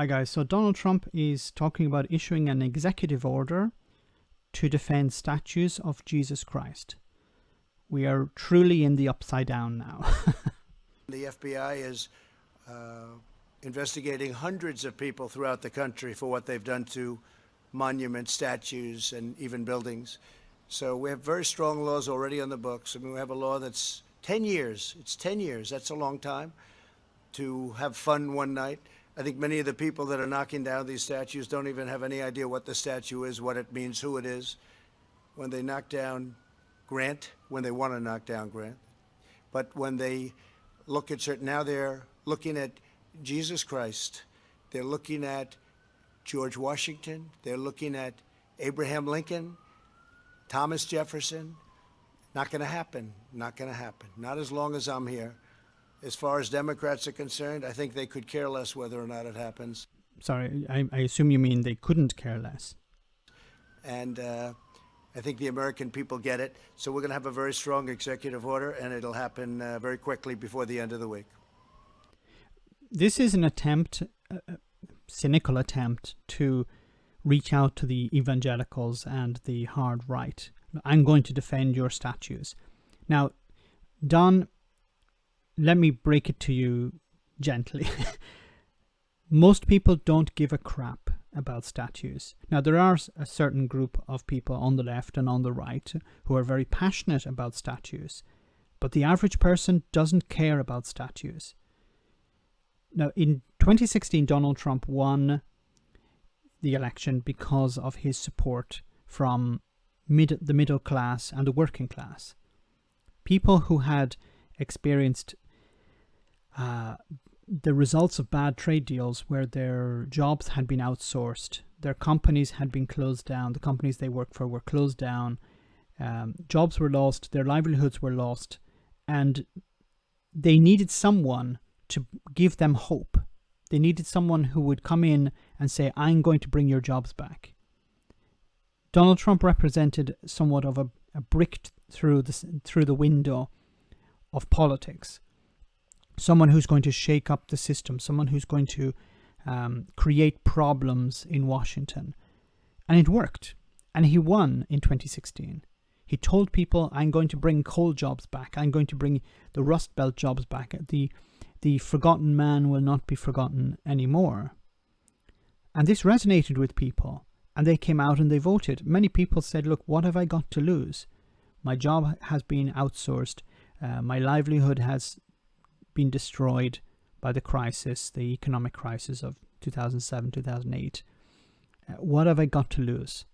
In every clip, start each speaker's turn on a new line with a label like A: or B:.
A: Hi guys, so Donald Trump is talking about issuing an executive order to defend statues of Jesus Christ. We are truly in the upside down now.
B: The FBI is investigating hundreds of people throughout the country for what they've done to monuments, statues, and even buildings. So we have very strong laws already on the books. I mean, we have a law that's 10 years. It's 10 years. That's a long time to have fun one night. I think many of the people that are knocking down these statues don't even have any idea what the statue is, what it means, who it is. When they knock down Grant, when they want to knock down Grant, but when they look at certain, now they're looking at Jesus Christ, they're looking at George Washington, they're looking at Abraham Lincoln, Thomas Jefferson. Not going to happen. Not going to happen. Not as long as I'm here. As far as Democrats are concerned, I think they could care less whether or not it happens.
A: Sorry, I assume you mean they couldn't care less.
B: And I think the American people get it. So we're going to have a very strong executive order, and it'll happen very quickly before the end of the week.
A: This is an attempt, a cynical attempt, to reach out to the evangelicals and the hard right. I'm going to defend your statues. Now, Don, let me break it to you gently. Most people don't give a crap about statues. Now, there are a certain group of people on the left and on the right who are very passionate about statues, but the average person doesn't care about statues. Now, in 2016, Donald Trump won the election because of his support from the middle class and the working class. People who had experienced the results of bad trade deals where their jobs had been outsourced, their companies had been closed down, the companies they worked for were closed down, jobs were lost, their livelihoods were lost, and they needed someone to give them hope. They needed someone who would come in and say, I'm going to bring your jobs back. Donald Trump represented somewhat of a brick through the window of politics. Someone who's going to shake up the system, someone who's going to create problems in Washington. And it worked. And he won in 2016. He told people, I'm going to bring coal jobs back. I'm going to bring the Rust Belt jobs back. The forgotten man will not be forgotten anymore. And this resonated with people. And they came out and they voted. Many people said, look, what have I got to lose? My job has been outsourced. My livelihood has been destroyed by the crisis, the economic crisis of 2007, 2008. What have I got to lose?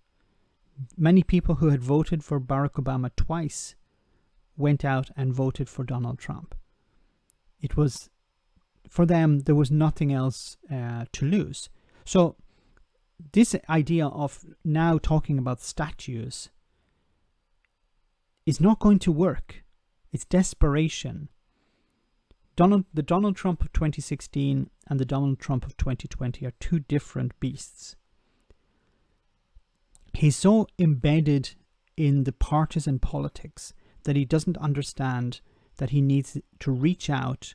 A: Many people who had voted for Barack Obama twice went out and voted for Donald Trump. It was, for them, there was nothing else to lose. So this idea of now talking about statues is not going to work. It's desperation. The Donald Trump of 2016 and the Donald Trump of 2020 are two different beasts. He's so embedded in the partisan politics that he doesn't understand that he needs to reach out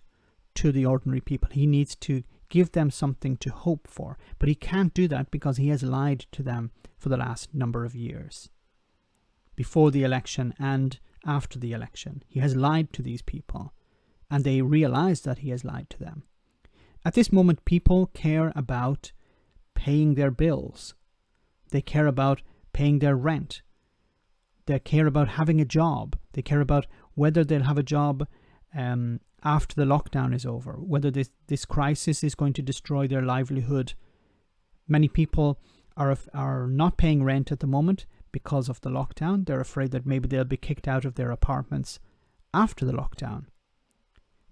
A: to the ordinary people. He needs to give them something to hope for. But he can't do that because he has lied to them for the last number of years. Before the election and after the election, he has lied to these people. And they realize that he has lied to them. At this moment, people care about paying their bills. They care about paying their rent. They care about having a job. They care about whether they'll have a job after the lockdown is over, whether this crisis is going to destroy their livelihood. Many people are not paying rent at the moment because of the lockdown. They're afraid that maybe they'll be kicked out of their apartments after the lockdown.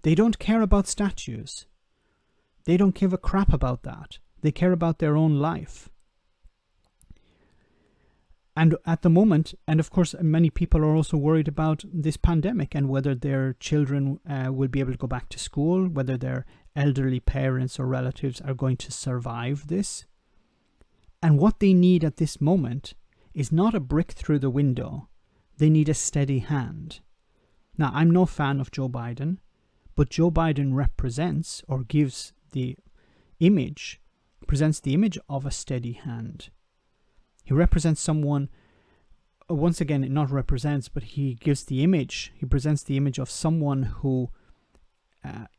A: They don't care about statues. They don't give a crap about that. They care about their own life. And at the moment, and of course, many people are also worried about this pandemic and whether their children will be able to go back to school, whether their elderly parents or relatives are going to survive this. And what they need at this moment is not a brick through the window. They need a steady hand. Now, I'm no fan of Joe Biden. But Joe Biden represents or gives the image represents the image of a steady hand. He represents someone, once again, not represents, but he presents the image of someone who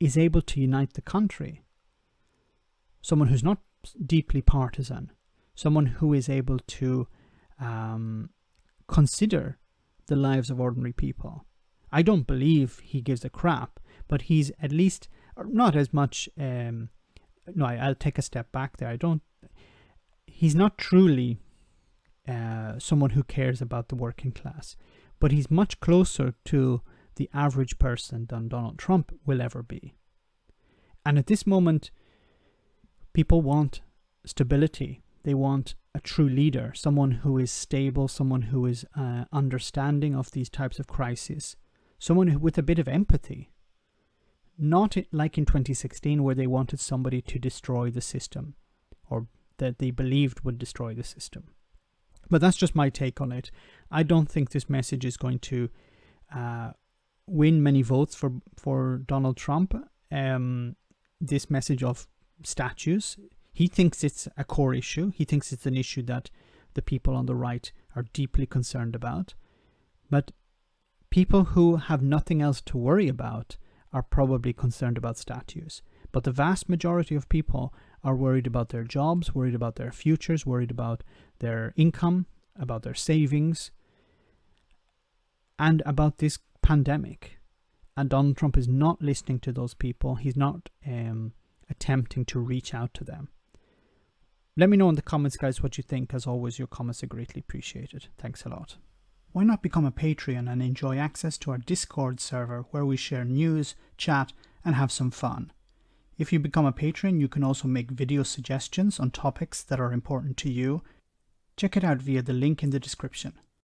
A: is able to unite the country. Someone who's not deeply partisan. Someone who is able to consider the lives of ordinary people. I don't believe he gives a crap, but he's at least, not as much, I'll take a step back there. He's not truly someone who cares about the working class, but he's much closer to the average person than Donald Trump will ever be. And at this moment, people want stability. They want a true leader, someone who is stable, someone who is understanding of these types of crises, someone with a bit of empathy. Not like in 2016 where they wanted somebody to destroy the system, or that they believed would destroy the system. But that's just my take on it. I don't think this message is going to win many votes for Donald Trump. This message of statues, he thinks it's a core issue. He thinks it's an issue that the people on the right are deeply concerned about. But people who have nothing else to worry about are probably concerned about statues. But the vast majority of people are worried about their jobs, worried about their futures, worried about their income, about their savings, and about this pandemic. And Donald Trump is not listening to those people. He's not attempting to reach out to them. Let me know in the comments, guys, what you think. As always, your comments are greatly appreciated. Thanks a lot. Why not become a Patreon and enjoy access to our Discord server where we share news, chat, and have some fun. If you become a patron, you can also make video suggestions on topics that are important to you. Check it out via the link in the description.